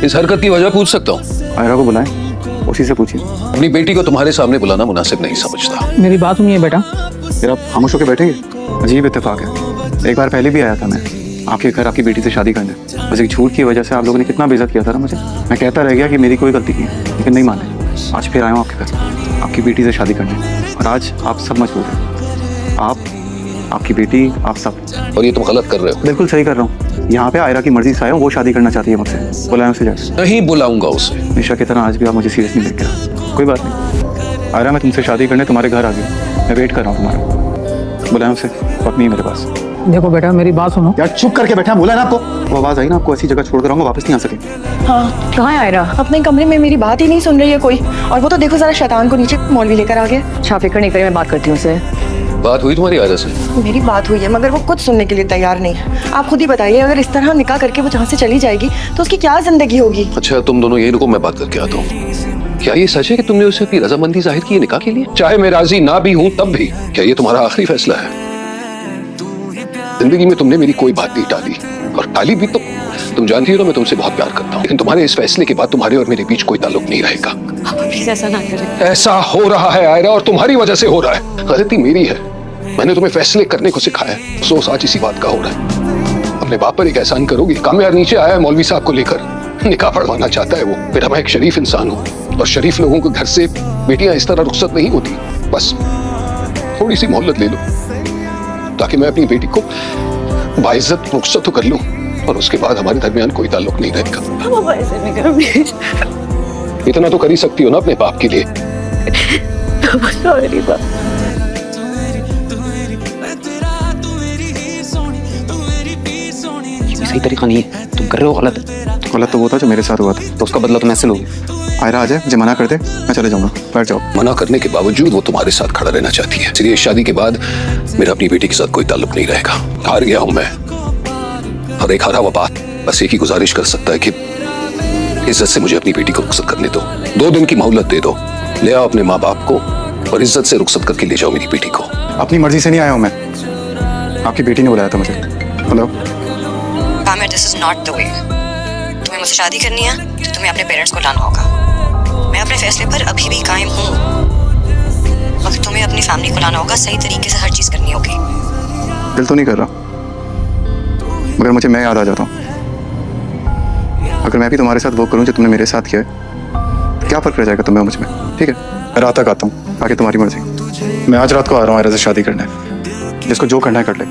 इस हरकत की वजह पूछ सकता हूँ? आयरा को बुलाएं, उसी से पूछिए। अपनी बेटी को तुम्हारे सामने बुलाना मुनासिब नहीं समझता। मेरी बात सुनिए बेटा। फिर आप खामोश होकर बैठेंगे? अजीब इत्तेफाक है, एक बार पहले भी आया था मैं आपके घर आपकी बेटी से शादी करने। बस एक झूठ की वजह से आप लोगों ने कितना बेइज्जत किया था ना मुझे। मैं कहता रह गया कि मेरी कोई गलती नहीं है, लेकिन नहीं माने। आज फिर आया हूँ आपके घर आपकी बेटी से शादी करने, और आज आप सब मजबूर हैं। आप, आपकी बेटी, आप सब। और ये तुम गलत कर रहे हो। बिल्कुल सही कर रहा हूँ। यहाँ पे आयरा की मर्जी से आया हूँ, वो शादी करना चाहती है मुझसे। बुलाएं उसे जाके। नहीं बुलाऊंगा उसे। हमेशा की तरह आज भी आप मुझे सीरियस नहीं लेके रहा। कोई बात नहीं आयरा, मैं तुमसे शादी करने तुम्हारे घर आ गया। मैं वेट कर रहा हूँ तुम्हारा। बुलाएं उसे, वक्त नहीं है मेरे पास। देखो बेटा मेरी बात सुनो। यार चुप करके बैठा, बोला ना आपको। वो आवाज आई ना, आपको ऐसी जगह छोड़ कर आऊंगा, वापस नहीं आ सके। हाँ कहाँ है आयरा? अपने कमरे में मेरी बात ही नहीं सुन रही है कोई। और वो तो देखो जरा शैतान को नीचे मौलवी लेकर आ गया। अच्छा फिक्र नहीं करिए, मैं बात करती हूँ उससे। बात हुई तुम्हारी आयरा से? मेरी बात हुई है मगर वो कुछ सुनने के लिए तैयार नहीं है। आप खुद ही बताइए, अगर इस तरह निकाह करके वो जहाँ से चली जाएगी तो उसकी क्या जिंदगी होगी? अच्छा तुम दोनों यही रुको, मैं बात करके आता हूँ। क्या ये सच है कि तुमने उसे अपनी रजामंदी जाहिर की है निकाह के लिए? चाहे मैं राजी ना भी हूँ तब भी क्या ये तुम्हारा आखिरी फैसला है? जिंदगी में तुमने मेरी कोई बात नहीं टाली, और टाली भी तो तुम जानती हो ना मैं तुमसे बहुत प्यार करता हूँ। लेकिन तुम्हारे इस फैसले के बाद तुम्हारे और मेरे बीच कोई ताल्लुक नहीं रहेगा। प्लीज ऐसा ना करें। ऐसा हो रहा है आयरा, और तुम्हारी वजह से हो रहा है। गलती मेरी है, मैंने तुम्हें फैसले करने को सिखाया है। अफसोस आज इसी बात का हो रहा है। अपने बाप पर एक एहसान करोगी? कामयार नीचे आया है मौलवी साहब को लेकर, निकाह पढ़वाना चाहता है वो। फिर मैं एक शरीफ इंसान हूँ, और शरीफ लोगों के घर से बेटियां इस तरह रुखसत नहीं होती। बस थोड़ी सी मोहलत ले लो, ताकि मैं अपनी बेटी को बाइज्जत रुखसत तो कर लूं, और उसके बाद हमारे दरमियान कोई ताल्लुक नहीं रहेगा। ऐसे नहीं करो प्लीज। इतना तो कर ही सकती हो ना अपने बाप के लिए। सॉरी बाप। सही तरीका नहीं है, तुम कर रहे हो गलत। गलत तो वो था जो मेरे साथ हुआ था। तो उसका बदला तुम ऐसे लोगे। आयरा आ जाए, मुझे मना कर दे, मैं चले जाऊंगा। बैठ जाओ। मना करने के बावजूद वो तुम्हारे साथ खड़ा रहना चाहती है, इसलिए इस शादी के बाद मेरा अपनी बेटी के साथ कोई ताल्लुक नहीं रहेगा। हार गया हूं मैं, और एक हारा हुआ बात बस एक ही गुजारिश कर सकता है कि इज्जत से मुझे अपनी बेटी को रुखसत करने दो। 2 दिन की मोहलत दे दो। ले आओ अपने माँ बाप को, और इज्जत से रुखसत करके ले जाओ मेरी बेटी को। अपनी मर्जी से नहीं आया हूँ मैं, आपकी बेटी ने बुलाया था मुझे। Hello Kamir, this is not the way. तुम्हें मुझसे शादी करनी है तो तुम्हें अपने पेरेंट्स को लाना होगा। मैं अपने फैसले पर अभी भी कायम हूँ, मगर तुम्हें अपनी फैमिली को लाना होगा। सही तरीके से हर चीज करनी होगी। दिल तो नहीं कर रहा, मगर मुझे मैं याद आ जाता हूँ। अगर मैं भी तुम्हारे साथ वो करूँ जो तुमने मेरे साथ किया है, क्या फर्क रह जाएगा तुम्हें मुझ में? ठीक है, मैं रात तक आता हूँ, आगे तुम्हारी मर्जी। मैं आज रात को आ रहा हूँ आयरा से शादी करने। जिसको जो करना है कर ले।